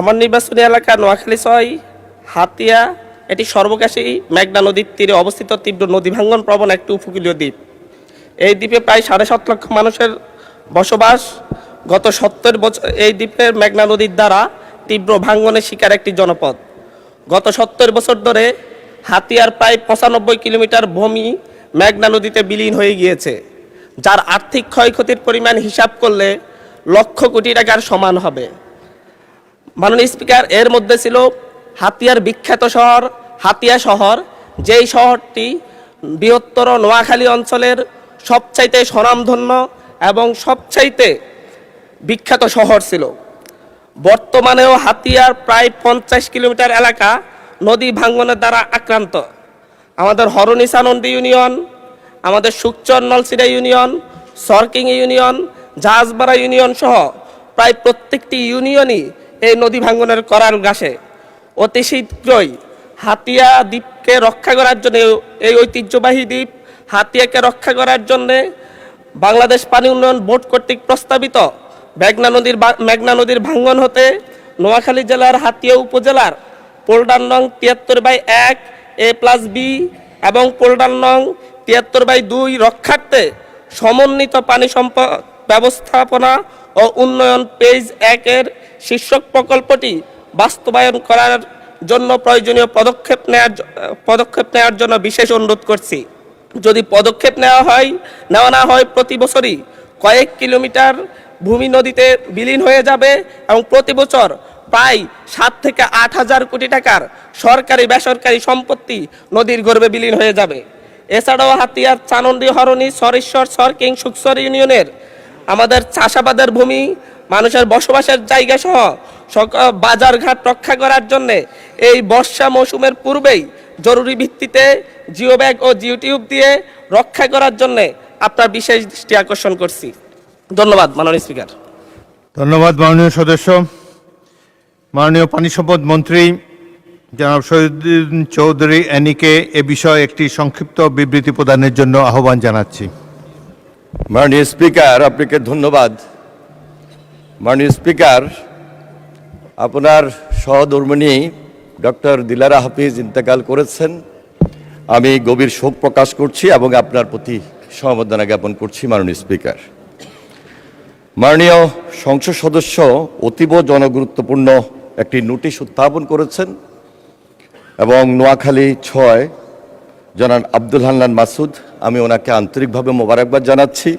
আমার নির্বাচনী এলাকা নোয়াখালী ৬ হাতিয়া, এটি সর্বকাশী মেঘনা নদীর তীরে অবস্থিত তীব্র নদী ভাঙ্গন প্রবণ একটি উপকূলীয় দ্বীপ। এই দ্বীপে প্রায় ৭.৫ লক্ষ মানুষের বসবাস। গত ৭০ বছর এই দ্বীপের মেঘনা নদীর দ্বারা তীব্র ভাঙ্গনের শিকার একটি জনপদ। গত ৭০ বছর ধরে হাতিয়ার প্রায় ৯৫ কিলোমিটার ভূমি মেঘনা নদীতে বিলীন হয়ে গিয়েছে, যার আর্থিক ক্ষয়ক্ষতির পরিমাণ হিসাব করলে লক্ষ কোটি টাকার সমান হবে। মাননীয় স্পিকার, এর মধ্যে ছিল হাতিয়ার বিখ্যাত শহর হাতিয়া শহর, যেই শহরটি বৃহত্তর নোয়াখালী অঞ্চলের সবচাইতে স্বনামধন্য এবং সবচাইতে বিখ্যাত শহর ছিল। বর্তমানেও হাতিয়ার প্রায় ৫০ কিলোমিটার এলাকা নদী ভাঙ্গনের দ্বারা আক্রান্ত। আমাদের হরনিসা নন্দী ইউনিয়ন, আমাদের সুকচর নলসিরা ইউনিয়ন, সরকিং ইউনিয়ন, জাহাজবাড়া ইউনিয়ন সহ প্রায় প্রত্যেকটি ইউনিয়নই এই নদী ভাঙ্গনের করাল ঘাসে। অতি শীঘ্রই হাতিয়া দ্বীপকে রক্ষা করার জন্য, এই ঐতিহ্যবাহী দ্বীপ হাতিয়াকে রক্ষা করার জন্যে বাংলাদেশ পানি উন্নয়ন বোর্ড কর্তৃক প্রস্তাবিত মেঘনা নদীর ভাঙ্গন হতে নোয়াখালী জেলার হাতিয়া উপজেলার পোল্ডার নং ৭৩/১ A+B এবং পোল্ডার নং ৭৩/২ রক্ষার্থে সমন্বিত পানি সম্পদ ব্যবস্থাপনা ও উন্নয়ন পেজ ১-এর শীর্ষক প্রকল্পটি বাস্তবায়ন করার জন্য প্রয়োজনীয় পদক্ষেপ নেওয়ার জন্য বিশেষ অনুরোধ করছি। যদি পদক্ষেপ নেওয়া না হয় প্রতি বছরই কয়েক কিলোমিটার ভূমি নদীতে বিলীন হয়ে যাবে এবং প্রতি বছর প্রায় ৭ থেকে ৮ হাজার কোটি টাকার সরকারি বেসরকারি সম্পত্তি নদীর গর্ভে বিলীন হয়ে যাবে। এছাড়াও হাতিয়ার চানন্দি, হরণী, সরেশ্বর, সরকিং, সুকচর ইউনিয়নের আমাদের চাষাবাদের ভূমি, মানুষের বসবাসের জায়গা সহ বাজারঘাট রক্ষা করার জন্যে এই বর্ষা মৌসুমের পূর্বেই জরুরি ভিত্তিতে জিও ব্যাগ ও জিও টিউব দিয়ে রক্ষা করার জন্যে আপনার বিশেষ দৃষ্টি আকর্ষণ করছি। ধন্যবাদ মাননীয় স্পিকার। ধন্যবাদ মাননীয় সদস্য। মাননীয় পানি সম্পদ মন্ত্রী জনাব শহীদুদ্দিন চৌধুরী এনিকে এ বিষয়ে একটি সংক্ষিপ্ত বিবৃতি প্রদানের জন্য আহ্বান জানাচ্ছি। মাননীয় স্পিকার, আপনাকে ধন্যবাদ। মাননীয় স্পিকার, আপনার সহধর্মিণী ডক্টর দিলারা হাফিজ ইন্তেকাল করেছেন। আমি গভীর শোক প্রকাশ করছি এবং আপনার প্রতি সমবেদনা জ্ঞাপন করছি। মাননীয় স্পিকার, মাননীয় সংসদ সদস্য অতীব জনগুরুত্বপূর্ণ একটি নোটিশ উত্থাপন করেছেন এবং নোয়াখালী ৬ জনাব আব্দুল হান্নান মাসুদ, আমি ওনাকে আন্তরিকভাবে মোবারকবাদ জানাচ্ছি।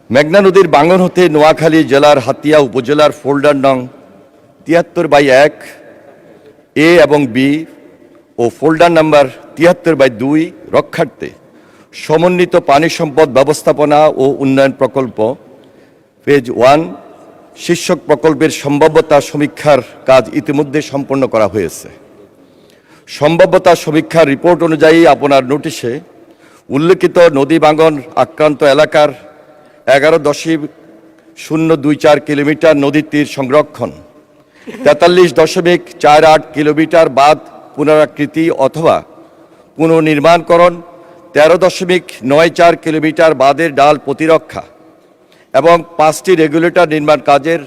মেঘনা নদীর ভাঙ্গন হতে নোয়াখালী জেলার হাতিয়া উপজেলার ফোল্ডার নং ৭৩/১ A এবং B ও ফোল্ডার নাম্বার ৭৩/২ রক্ষার্থে সমন্বিত পানি সম্পদ ব্যবস্থাপনা ও উন্নয়ন প্রকল্প পেজ 1 শীর্ষক প্রকল্পের সম্ভাব্যতা সমীক্ষার কাজ ইতিমধ্যে সম্পন্ন করা হয়েছে। সম্ভাব্যতা সমীক্ষার রিপোর্ট অনুযায়ী আপনার নোটিশে উল্লেখিত নদী ভাঙ্গন আক্রান্ত এলাকার ১১.024 কিলোমিটার নদীর তীর সংরক্ষণ, ৪৩.48 কিলোমিটার বাঁধ পুনরাকৃতি অথবা পুনর্নির্মাণকরণ, ১৩.94 কিলোমিটার বাঁধের ডাল প্রতিরক্ষা এবং 5টি রেগুলেটর নির্মাণ কাজের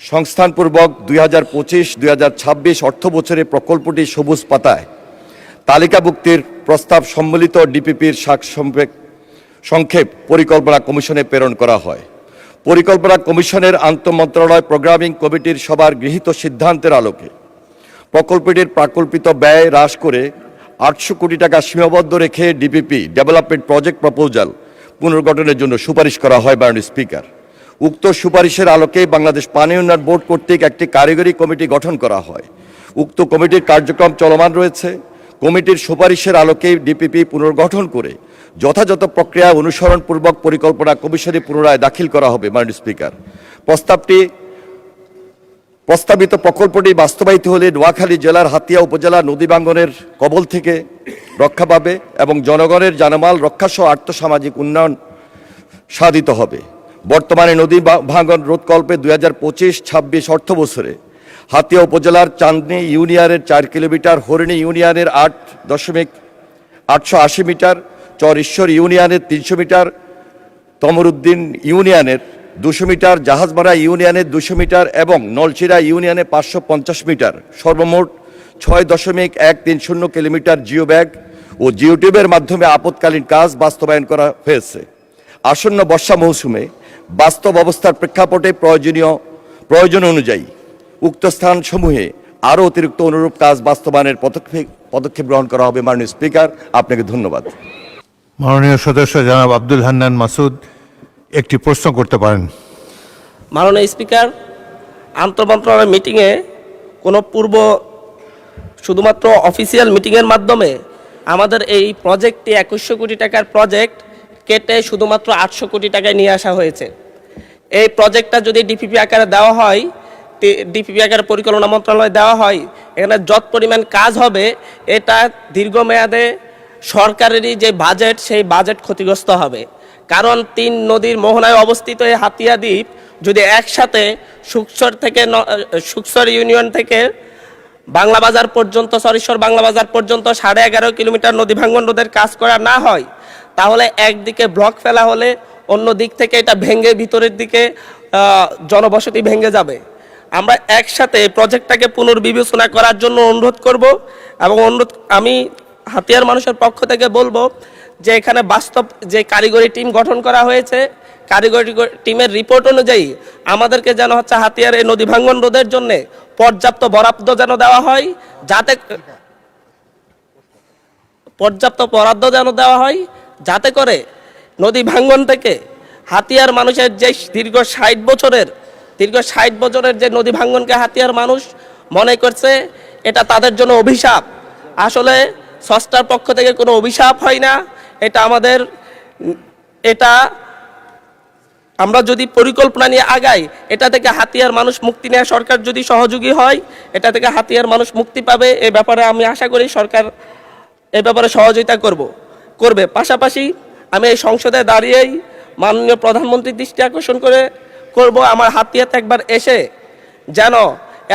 সংস্থানপূর্বক 2025-2026 অর্থ বছরে প্রকল্পটি সবুজ পাতায় তালিকাভুক্তির প্রস্তাব সম্মিলিত ডিপিপির সংক্ষেপ পরিকল্পনা কমিশনে প্রেরণ করা হয়। পরিকল্পনা কমিশনের আন্তঃমন্ত্রণালয় প্রোগ্রামিং কমিটির সবার গৃহীত সিদ্ধান্তের আলোকে প্রকল্পটির প্রাকল্পিত ব্যয় হ্রাস করে 800 কোটি টাকা সীমাবদ্ধ রেখে ডিপিপি ডেভেলপমেন্ট প্রজেক্ট প্রপোজাল পুনর্গঠনের জন্য সুপারিশ করা হয়। মাননীয় স্পিকার, উক্ত সুপারিশের আলোকে বাংলাদেশ পানি উন্নয়ন বোর্ড কর্তৃক একটি কারিগরি কমিটি গঠন করা হয়। উক্ত কমিটির কার্যক্রম চলমান রয়েছে। কমিটির সুপারিশের আলোকে ডিপিপি পুনর্গঠন করে যথাযথ প্রক্রিয়া অনুসরণপূর্বক পরিকল্পনা কমিশনে পুনরায় দাখিল করা হবে। মাননীয় স্পিকার, প্রস্তাবিত প্রকল্পটি বাস্তবায়িত হলে নোয়াখালী জেলার হাতিয়া উপজেলা নদী ভাঙ্গনের কবল থেকে রক্ষা পাবে এবং জনগণের জানমাল রক্ষাসহ আর্থসামাজিক উন্নয়ন সাধিত হবে। বর্তমানে নদী ভাঙ্গন রোধকল্পে 2025-26 অর্থ বছরে হাতিয়া উপজেলার চাঁদনী ইউনিয়নের 4 কিলোমিটার, হরিণী ইউনিয়নের 8.880 মিটার, চর ঈশ্বর ইউনিয়নের 300 মিটার, তমরুদ্দিন ইউনিয়নের 200 মিটার, জাহাজমারা ইউনিয়নে 200 মিটার এবং নলছিড়া ইউনিয়নে 550 মিটার, সর্বমোট 6.130 কিলোমিটার জিওব্যাগ ও জিওটিউবের মাধ্যমে আপৎকালীন কাজ বাস্তবায়ন করা হয়েছে। আসন্ন বর্ষা মৌসুমে বাস্তব অবস্থার প্রেক্ষাপটে প্রয়োজন অনুযায়ী উক্ত স্থানসমূহে আরও অতিরিক্ত অনুরূপ কাজ বাস্তবায়নের পদক্ষেপ গ্রহণ করা হবে। মাননীয় স্পিকার, আপনাকে ধন্যবাদ। মাননীয় সদস্য জনাব আব্দুল হান্নান মাসুদ একটি প্রশ্ন করতে পারেন। মাননীয় স্পিকার, আন্তঃমন্ত্রণালয় মিটিংয়ে কোনো শুধুমাত্র অফিসিয়াল মিটিংয়ের মাধ্যমে আমাদের এই প্রজেক্টটি 2100 কোটি টাকার প্রজেক্ট কেটে শুধুমাত্র 800 কোটি টাকায় নিয়ে আসা হয়েছে। এই প্রজেক্টটা যদি ডিপিপি আকারে দেওয়া হয়, ডিপিপি আকারে পরিকল্পনা মন্ত্রণালয়ে দেওয়া হয়, এখানে যত পরিমাণ কাজ হবে এটা দীর্ঘমেয়াদে সরকারেরই যে বাজেট, সেই বাজেট ক্ষতিগ্রস্ত হবে। কারণ 3 নদীর মোহনায় অবস্থিত এই হাতিয়া দ্বীপ যদি একসাথে সুকসর ইউনিয়ন থেকে বাংলা বাজার পর্যন্ত, সরিশ্বর বাংলা বাজার পর্যন্ত 11.5 কিলোমিটার নদী ভাঙ্গন রোধের কাজ করা না হয়, তাহলে একদিকে ব্লক ফেলা হলে অন্য দিক থেকে এটা ভেঙে ভিতরের দিকে জনবসতি ভেঙে যাবে। আমরা একসাথে প্রজেক্টটাকে পুনর্বিবেচনা করার জন্য অনুরোধ করব এবং আমি হাতিয়ার মানুষের পক্ষ থেকে বলবো যে এখানে বাস্তব যে কারিগরি টিম গঠন করা হয়েছে, কারিগরি টিমের রিপোর্ট অনুযায়ী আমাদেরকে যেন হাতিয়ার এই নদী ভাঙ্গন রোধের জন্য পর্যাপ্ত বরাদ্দ যেন দেওয়া হয়, যাতে করে নদী ভাঙ্গন থেকে হাতিয়ার মানুষের যে দীর্ঘ 60 বছরের যে নদী ভাঙ্গনকে হাতিয়ার মানুষ মনে করছে এটা তাদের জন্য অভিশাপ। আসলে স্রষ্টার পক্ষ থেকে কোনো অভিশাপ হয় না, এটা আমরা যদি পরিকল্পনা নিয়ে আগাই, এটা থেকে হাতিয়ার মানুষ মুক্তি নেওয়া, সরকার যদি সহযোগী হয় এটা থেকে হাতিয়ার মানুষ মুক্তি পাবে। এ ব্যাপারে আমি আশা করি সরকার এ ব্যাপারে সহযোগিতা করবে। পাশাপাশি আমি এই সংসদে দাঁড়িয়েই মাননীয় প্রধানমন্ত্রীর দৃষ্টি আকর্ষণ করব আমার হাতিয়াতে একবার এসে যেন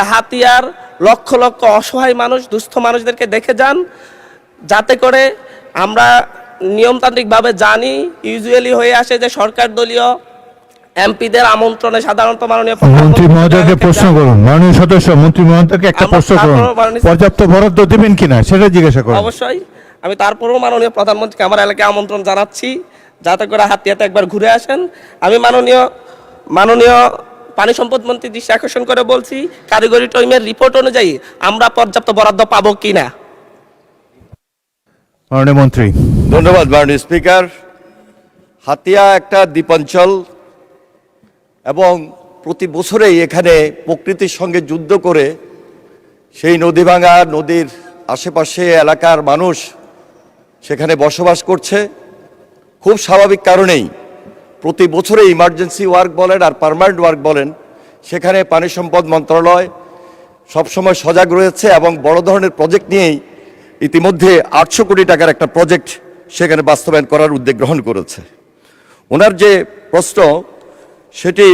এ হাতিয়ার লক্ষ লক্ষ অসহায় মানুষ, দুস্থ মানুষদেরকে দেখে যান, যাতে করে আমরা নিয়মতান্ত্রিকভাবে জানি, ইউজুয়ালি হয়ে আসে যে সরকার দলীয় এমপিদের আমন্ত্রণে সাধারণত মাননীয় মন্ত্রী মহোদয়কে প্রশ্ন করুন। মাননীয় সদস্য মন্ত্রী মহোদয়কে একটা প্রশ্ন করুন, পর্যাপ্ত বরাদ্দ দেবেন কিনা সেটা জিজ্ঞাসা করুন। অবশ্যই আমি তারপরেও মাননীয় প্রধানমন্ত্রীকে আমার এলাকায় আমন্ত্রণ জানাচ্ছি, যাতে করে হাতিয়াতে একবার ঘুরে আসেন। আমি মাননীয় পানি সম্পদ মন্ত্রী দৃষ্টি আকর্ষণ করে বলছি, কারিগরি টিমের রিপোর্ট অনুযায়ী আমরা পর্যাপ্ত বরাদ্দ পাবো কিনা। মাননীয় মন্ত্রী। ধন্যবাদ মাননীয় স্পিকার। হাতিয়া একটা দ্বীপাঞ্চল এবং প্রতি বছরেই এখানে প্রকৃতির সঙ্গে যুদ্ধ করে সেই নদী ভাঙা নদীর আশেপাশে এলাকার মানুষ সেখানে বসবাস করছে। খুব স্বাভাবিক কারণেই প্রতি বছরে ইমার্জেন্সি ওয়ার্ক বলেন আর পার্মানেন্ট ওয়ার্ক বলেন, সেখানে পানি সম্পদ মন্ত্রণালয় সবসময় সজাগ রয়েছে এবং বড় ধরনের প্রজেক্ট নিয়েই ইতিমধ্যে 800 কোটি টাকার একটা প্রজেক্ট সেখানে বাস্তবায়ন করার উদ্যোগ গ্রহণ করেছে। ওনার যে প্রশ্ন সেটি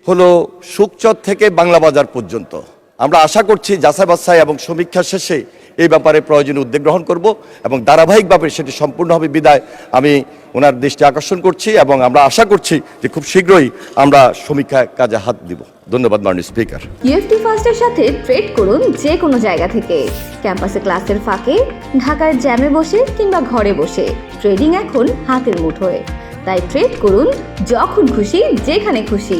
হলো সুকচর থেকে বাংলা বাজার পর্যন্ত। আমরা আশা করছি যাচাই বাছাই এবং সমীক্ষা শেষে এই ব্যাপারে প্রয়োজনীয় উদ্যোগ গ্রহণ করব এবং ধারাবাহিকভাবে সেটি সম্পূর্ণ হবে বিদায় আমি ওনার দৃষ্টি আকর্ষণ করছি এবং আমরা আশা করছি যে খুব শীঘ্রই আমরা সমীক্ষা কাজে হাত দিব। ধন্যবাদ মাননীয় স্পিকার। ইউএফটি ফার্স্টের সাথে ট্রেড করুন যে কোনো জায়গা থেকে, ক্যাম্পাসে ক্লাসের ফাঁকে, ঢাকার জ্যামে বসে কিংবা ঘরে বসে। ট্রেডিং এখন হাতের মুঠোয়, তাই ট্রেড করুন যখন খুশি যেখানে খুশি।